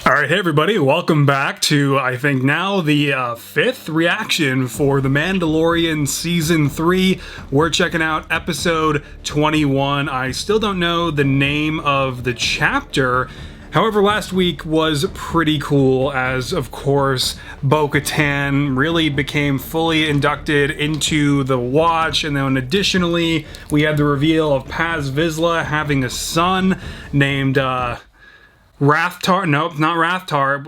Alright, hey everybody, welcome back to, I think now, the 5th reaction for The Mandalorian Season 3. We're checking out episode 21. I still don't know the name of the chapter. However, last week was pretty cool as, of course, Bo-Katan really became fully inducted into the Watch, and then additionally, we had the reveal of Paz Vizsla having a son named, Rathtar, nope, not Rathtar,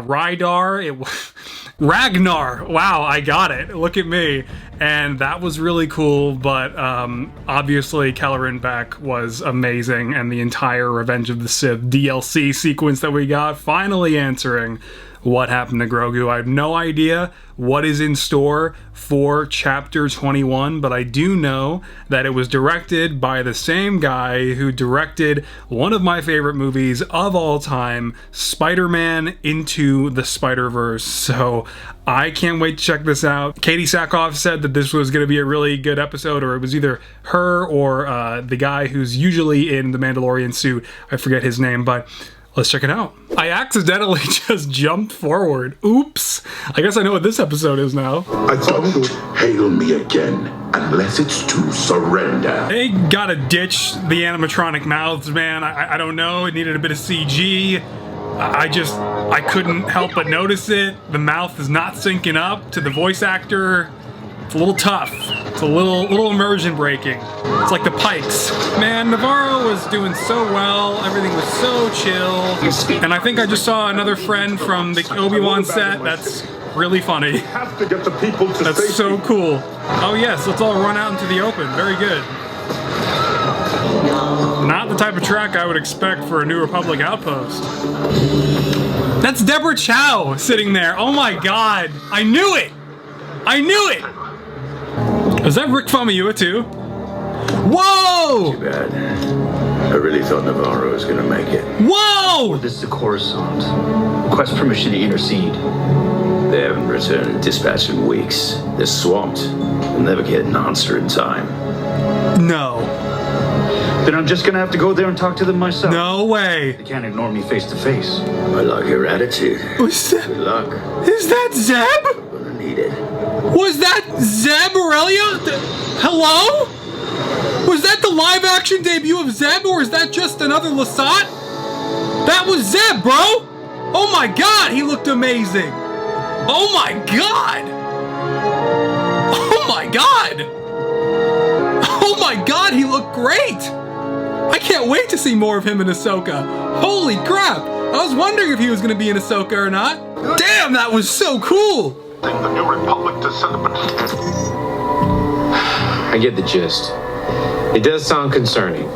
Rydar, Ragnar. Wow, I got it. Look at me. And that was really cool, but obviously Kelleran Beck was amazing, and the entire Revenge of the Sith DLC sequence that we got finally answering what happened to Grogu. I have no idea what is in store for Chapter 21, but I do know that it was directed by the same guy who directed one of my favorite movies of all time, Spider-Man Into the Spider-Verse. So I can't wait to check this out. Katie Sackhoff said that this was going to be a really good episode, or it was either her or the guy who's usually in the Mandalorian suit. I forget his name, but let's check it out. I accidentally just jumped forward. Oops. I guess I know what this episode is now. Don't hail me again unless it's to surrender. They gotta ditch the animatronic mouths, man. I don't know. It needed a bit of CG. I couldn't help but notice it. The mouth is not syncing up to the voice actor. It's a little tough. It's a little immersion breaking. It's like the Pikes. Man, Navarro was doing so well. Everything was so chill. And I think I just saw another friend from the Obi-Wan set. That's really funny. That's so cool. Oh yes, let's all run out into the open. Very good. Not the type of track I would expect for a New Republic outpost. That's Deborah Chow sitting there. Oh my god. I knew it! I knew it! Is that Rick Famuyiwa too? Whoa! Too bad. I really thought Navarro was gonna make it. Whoa! This is a Coruscant. Request permission to intercede. They haven't returned a dispatch in weeks. They're swamped. They'll never get an answer in time. No. Then I'm just gonna have to go there and talk to them myself. No way. They can't ignore me face to face. I like your attitude. Good luck. Is that Zeb? I'm gonna need it. Was that Zeb Aurelia? Hello? Was that the live action debut of Zeb, or is that just another Lasat? That was Zeb, bro! Oh my god, he looked amazing! Oh my god! Oh my god! Oh my god, he looked great! I can't wait to see more of him in Ahsoka. Holy crap! I was wondering if he was going to be in Ahsoka or not. Damn, that was so cool! The New Republic to send I get the gist. It does sound concerning.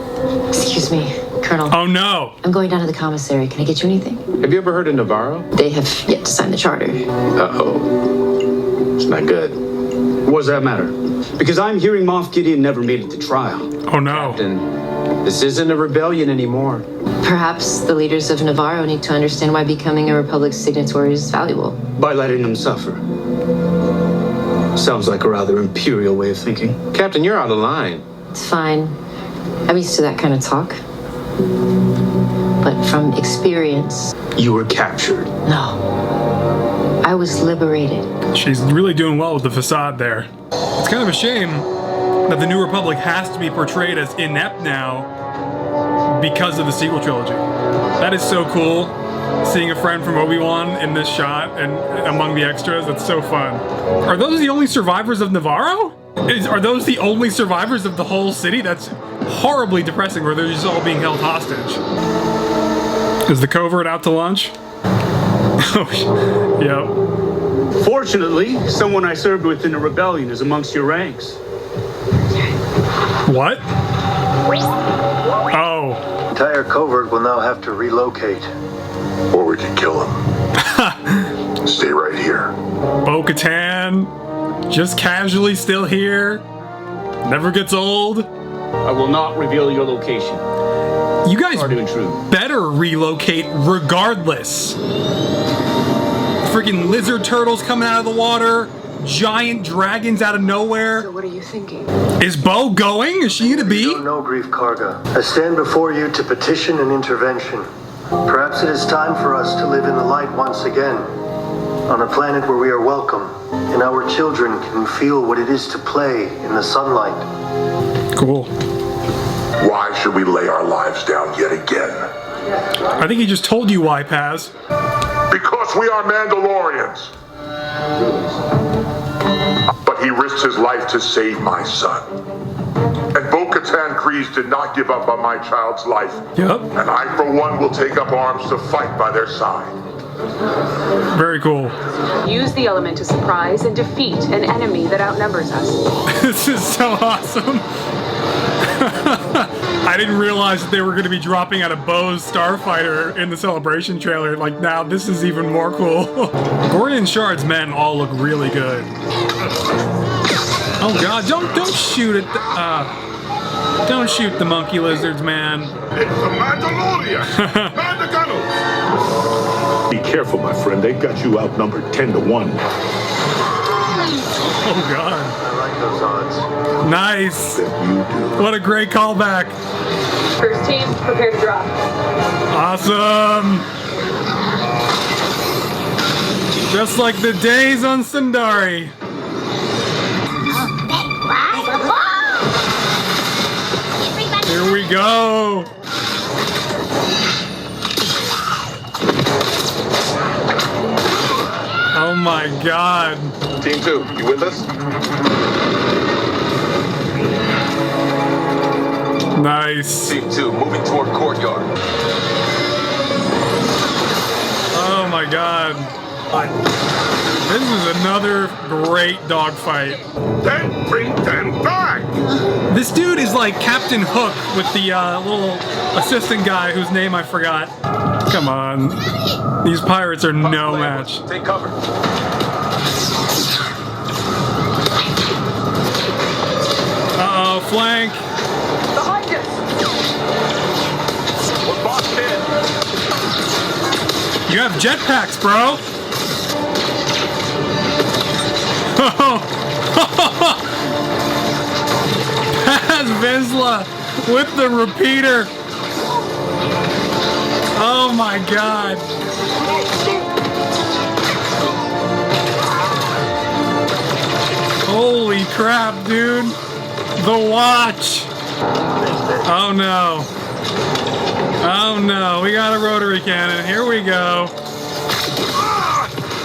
Excuse me, Colonel. Oh no! I'm going down to the commissary. Can I get you anything? Have you ever heard of Navarro? They have yet to sign the charter. Uh-oh. It's not good. What does that matter? Because I'm hearing Moff Gideon never made it to trial. Oh no. Captain, this isn't a rebellion anymore. Perhaps the leaders of Navarro need to understand why becoming a Republic signatory is valuable. By letting them suffer. Sounds like a rather imperial way of thinking. Captain, you're out of line. It's fine. I'm used to that kind of talk. But from experience... You were captured. No. I was liberated. She's really doing well with the facade there. It's kind of a shame that the New Republic has to be portrayed as inept now because of the sequel trilogy. That is so cool. Seeing a friend from Obi-Wan in this shot and among the extras, that's so fun. Are those the only survivors of Navarro? Are those the only survivors of the whole city? That's horribly depressing, where they're just all being held hostage. Is the covert out to lunch? Oh, yep. Fortunately, someone I served with in the rebellion is amongst your ranks. What? Oh. Entire covert will now have to relocate. or we can kill him. Stay right here. Bo-Katan, just casually still here. Never gets old. I will not reveal your location. You guys Sorry to intrude. better relocate regardless. Freaking lizard turtles coming out of the water. Giant dragons out of nowhere. So what are you thinking? Is Bo going? Is she gonna be? No, Grief Karga. I stand before you to petition an intervention. Perhaps it is time for us to live in the light once again, on a planet where we are welcome, and our children can feel what it is to play in the sunlight. Cool. Why should we lay our lives down yet again? I think he just told you why, Paz. Because we are Mandalorians. But he risked his life to save my son. And Bo-Katan Kryze did not give up on my child's life. Yep. And I, for one, will take up arms to fight by their side. Very cool. Use the element to surprise and defeat an enemy that outnumbers us. This is so awesome. I didn't realize that they were going to be dropping out of Bo's Starfighter in the Celebration trailer. Like, now this is even more cool. Gordon Shard's men all look really good. Oh god, don't shoot at don't shoot the monkey lizards, man. It's the Mandalorian! Be careful, my friend. They've got you outnumbered 10-1. Oh god. I like those odds. Nice. You do. What a great callback. First team, prepare to drop. Awesome. Just like the days on Sundari. Here we go. Oh my god. Team 2, you with us? Nice. Team 2, moving toward courtyard. Oh my god. This is another great dogfight. Then bring them back! This dude is like Captain Hook with the little assistant guy whose name I forgot. Come on. These pirates are no match. Take cover. Uh-oh, flank. Behind us! We're boxed in. You have jetpacks, bro. Paz Vizsla with the repeater. Oh my god. Holy crap, dude. The watch. Oh no. Oh no, we got a rotary cannon. Here we go.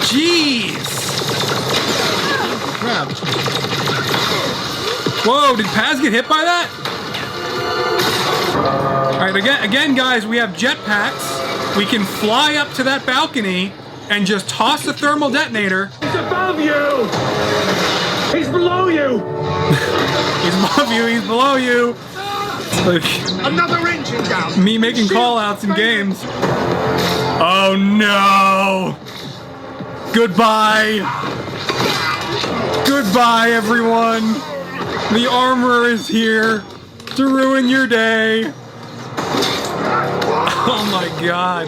Jeez. Crap. Whoa, did Paz get hit by that? Alright, again, guys, we have jetpacks. We can fly up to that balcony and just toss the thermal detonator. He's above you! He's below you! He's above you, he's below you. It's like Another engine down! me making call-outs in games. Oh no! Goodbye! Goodbye, everyone! The armorer is here to ruin your day. Oh my god.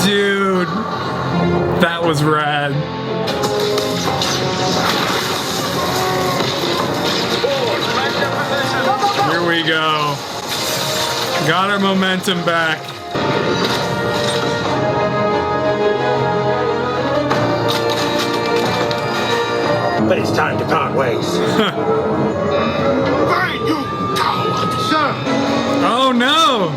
Dude. That was rad. Here we go. Got our momentum back. But it's time to part ways. Hey, you coward! Sir! Oh no!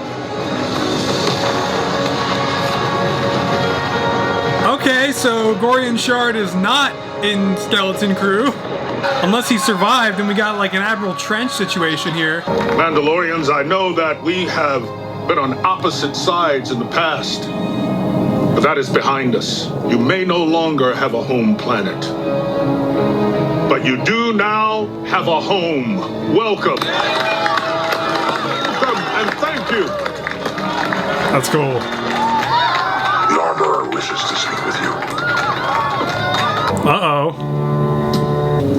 Okay, so Gorian Shard is not in Skeleton Crew. Unless he survived and we got like an Admiral Trench situation here. Mandalorians, I know that we have been on opposite sides in the past. But that is behind us. You may no longer have a home planet. But you do now have a home. Welcome. Welcome and thank you. That's cool. The Armorer wishes to speak with you. Uh-oh.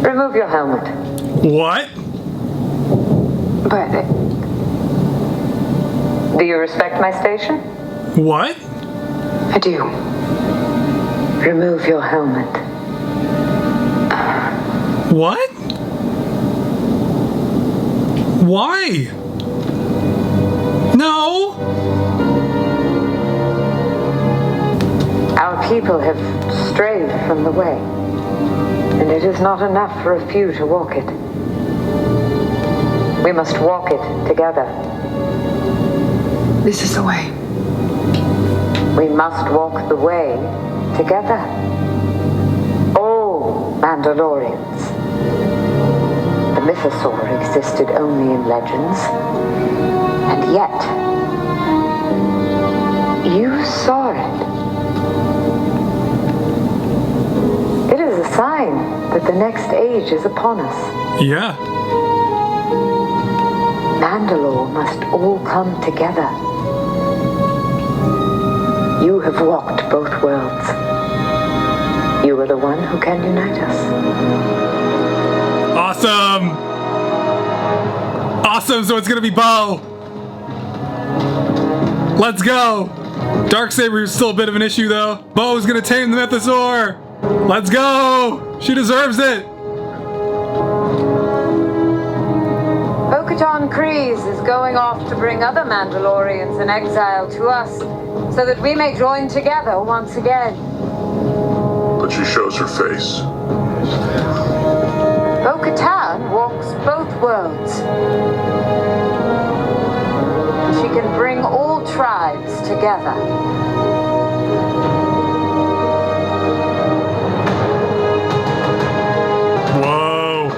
Remove your helmet. What? But do you respect my station? What? I do. Remove your helmet. What? Why? No! Our people have strayed from the way, and it is not enough for a few to walk it. We must walk it together. This is the way. We must walk the way together. All Mandalorians. The mythosaur existed only in legends, and yet you saw it. It is a sign that the next age is upon us. Yeah. Mandalore must all come together. You have walked both worlds. You are the one who can unite us. Awesome! Awesome, so it's gonna be Bo. Let's go! Darksaber is still a bit of an issue though. Bo's gonna tame the mythosaur! Let's go! She deserves it! Bo-Katan Kryze is going off to bring other Mandalorians in exile to us, so that we may join together once again. But she shows her face. Bo-Katan walks both worlds. She can bring all tribes together. Whoa!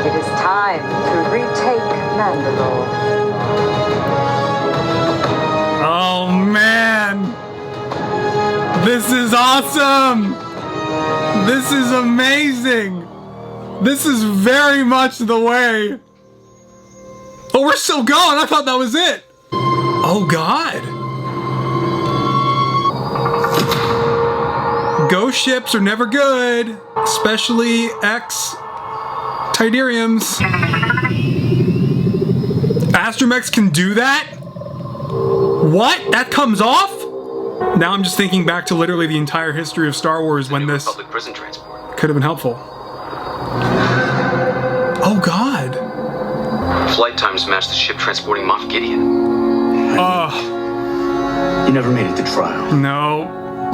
It is time to retake Mandalore. Oh man! This is awesome! This is amazing! This is very much the way. Oh, we're still going! I thought that was it! Oh god! Ghost ships are never good, especially Tidariums. Astromechs can do that? What? That comes off? Now I'm just thinking back to literally the entire history of Star Wars when this public prison transport could have been helpful. Oh god. Flight times match the ship transporting Moff Gideon. You never made it to trial. No.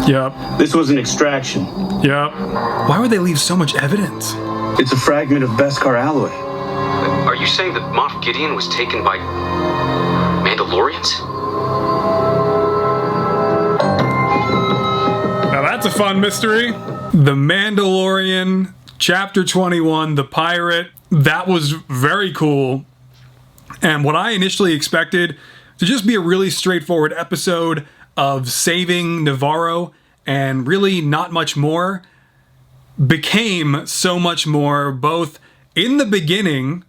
Yep. This was an extraction. Yep. Why would they leave so much evidence? It's a fragment of Beskar alloy. Are you saying that Moff Gideon was taken by Mandalorians? Now that's a fun mystery. The Mandalorian, Chapter 21, The Pirate. That was very cool. And what I initially expected to just be a really straightforward episode of saving Navarro and really not much more became so much more, both in the beginning,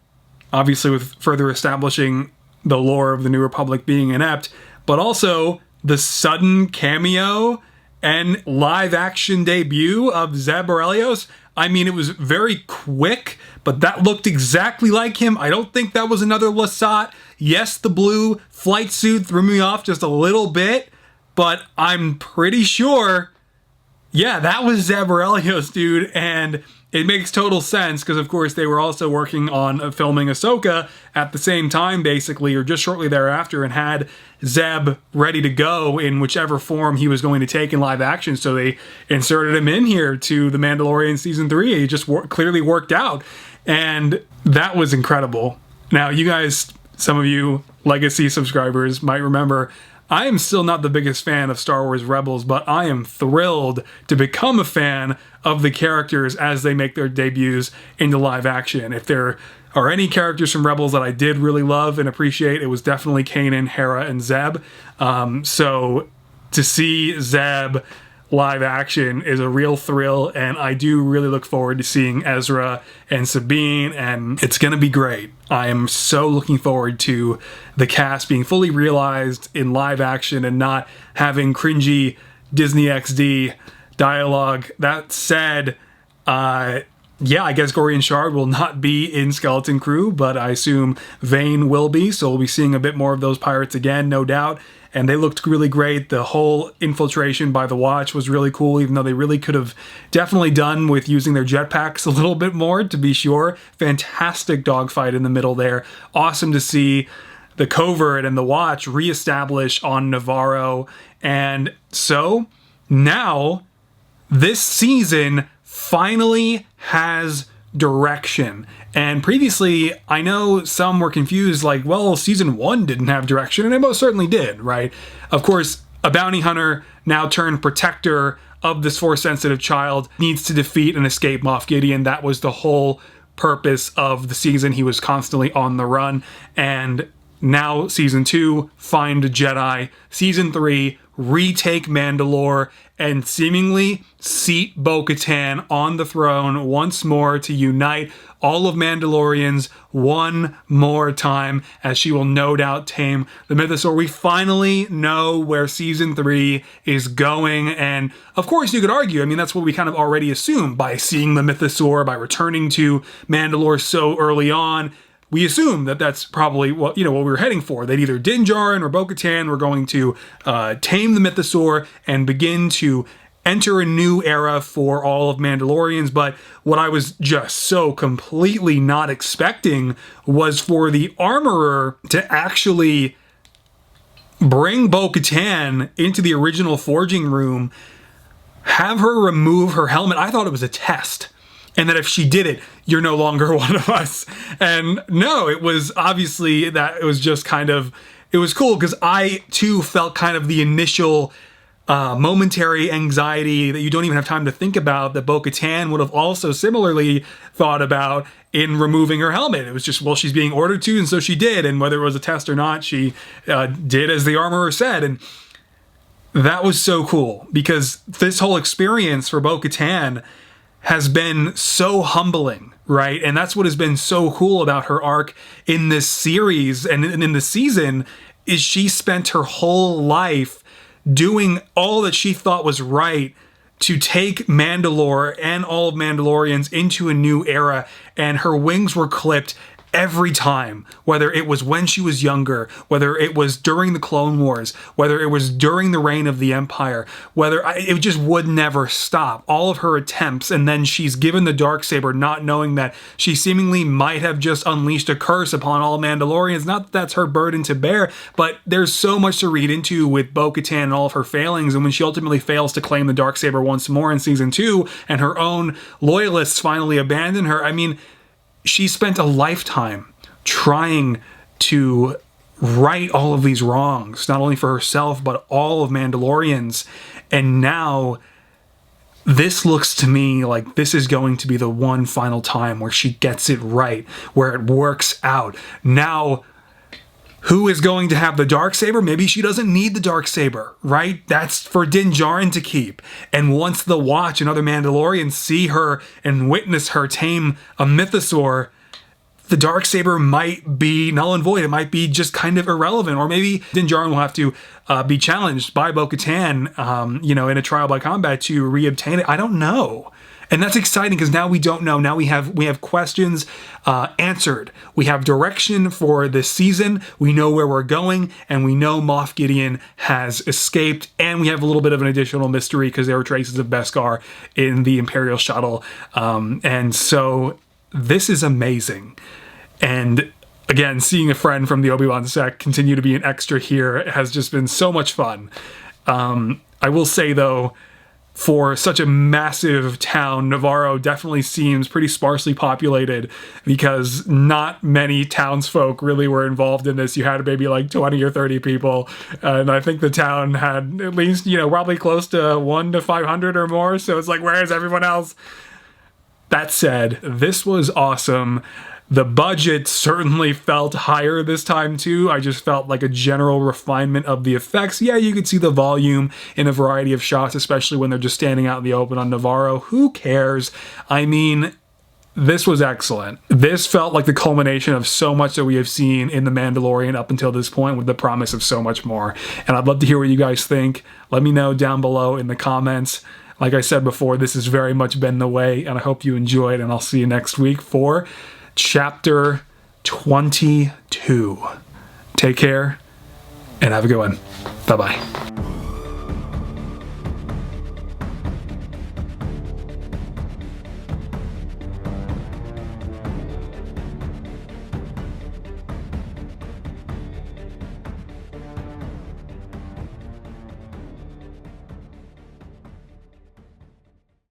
obviously with further establishing the lore of the New Republic being inept, but also the sudden cameo and live action debut of Zeb Orrelios. I mean, it was very quick, but that looked exactly like him. I don't think that was another Lasat. Yes, the blue flight suit threw me off just a little bit, but I'm pretty sure, yeah, that was Zeb Orrelios, dude, and it makes total sense because, of course, they were also working on filming Ahsoka at the same time, basically, or just shortly thereafter, and had Zeb ready to go in whichever form he was going to take in live action. So they inserted him in here to The Mandalorian Season 3. He just clearly worked out, and that was incredible. Now, you guys, some of you Legacy subscribers might remember, I am still not the biggest fan of Star Wars Rebels, but I am thrilled to become a fan of the characters as they make their debuts into live action. If there are any characters from Rebels that I did really love and appreciate, it was definitely Kanan, Hera, and Zeb. So to see Zeb live action is a real thrill, and I do really look forward to seeing Ezra and Sabine, and it's gonna be great. I am so looking forward to the cast being fully realized in live action and not having cringy Disney XD dialogue. That said, yeah, I guess Gorian Shard will not be in Skeleton Crew, but I assume Vane will be, so we'll be seeing a bit more of those pirates again, no doubt. And they looked really great. The whole infiltration by the Watch was really cool, even though they really could have definitely done with using their jetpacks a little bit more, to be sure. Fantastic dogfight in the middle there. Awesome to see the Covert and the Watch reestablish on Navarro. And so now this season finally has direction. And previously, I know some were confused, like, well, season 1 didn't have direction, and it most certainly did, right? Of course, a bounty hunter, now turned protector of this Force-sensitive child, needs to defeat and escape Moff Gideon. That was the whole purpose of the season. He was constantly on the run. And now, season 2, find a Jedi. Season 3, retake Mandalore, and seemingly seat Bo-Katan on the throne once more to unite all of Mandalorians one more time, as she will no doubt tame the Mythosaur. We finally know where season 3 is going, and of course you could argue, I mean, that's what we kind of already assumed by seeing the Mythosaur, by returning to Mandalore so early on. We assume that that's probably what we were heading for. That either Din Djarin or Bo-Katan were going to tame the Mythosaur and begin to enter a new era for all of Mandalorians. But what I was just so completely not expecting was for the Armorer to actually bring Bo-Katan into the original forging room, have her remove her helmet. I thought it was a test. And that if she did it, you're no longer one of us. And no, it was obviously that it was just kind of, it was cool because I too felt kind of the initial momentary anxiety that you don't even have time to think about, that Bo-Katan would have also similarly thought about in removing her helmet. It was just, well, she's being ordered to, and so she did. And whether it was a test or not, she did as the Armorer said. And that was so cool because this whole experience for Bo-Katan has been so humbling, right? And that's what has been so cool about her arc in this series and in the season, is she spent her whole life doing all that she thought was right to take Mandalore and all of Mandalorians into a new era, and her wings were clipped every time, whether it was when she was younger, whether it was during the Clone Wars, whether it was during the reign of the Empire, it just would never stop. All of her attempts, and then she's given the Darksaber, not knowing that she seemingly might have just unleashed a curse upon all Mandalorians. Not that that's her burden to bear, but there's so much to read into with Bo-Katan and all of her failings, and when she ultimately fails to claim the Darksaber once more in season 2, and her own loyalists finally abandon her, I mean, she spent a lifetime trying to right all of these wrongs, not only for herself, but all of Mandalorians. And now this looks to me like this is going to be the one final time where she gets it right, where it works out. Now, who is going to have the Darksaber? Maybe she doesn't need the Darksaber, right? That's for Din Djarin to keep. And once the Watch and other Mandalorians see her and witness her tame a Mythosaur, the Darksaber might be null and void. It might be just kind of irrelevant. Or maybe Din Djarin will have to be challenged by Bo-Katan, in a trial by combat to reobtain it. I don't know. And that's exciting because now we don't know. Now we have questions answered. We have direction for this season. We know where we're going, and we know Moff Gideon has escaped. And we have a little bit of an additional mystery because there were traces of Beskar in the Imperial shuttle. And so this is amazing. And again, seeing a friend from the Obi-Wan sect continue to be an extra here has just been so much fun. I will say though, for such a massive town, Navarro definitely seems pretty sparsely populated because not many townsfolk really were involved in this. You had maybe like 20 or 30 people, and I think the town had at least, probably close to 1 to 500 or more, so it's like, where's everyone else? That said, this was awesome. The budget certainly felt higher this time too. I just felt like a general refinement of the effects. Yeah, you could see the volume in a variety of shots, especially when they're just standing out in the open on Navarro. Who cares? I mean, this was excellent. This felt like the culmination of so much that we have seen in The Mandalorian up until this point, with the promise of so much more. And I'd love to hear what you guys think. Let me know down below in the comments. Like I said before, this has very much been the way, and I hope you enjoyed, and I'll see you next week for Chapter 22. Take care, and have a good one. Bye-bye.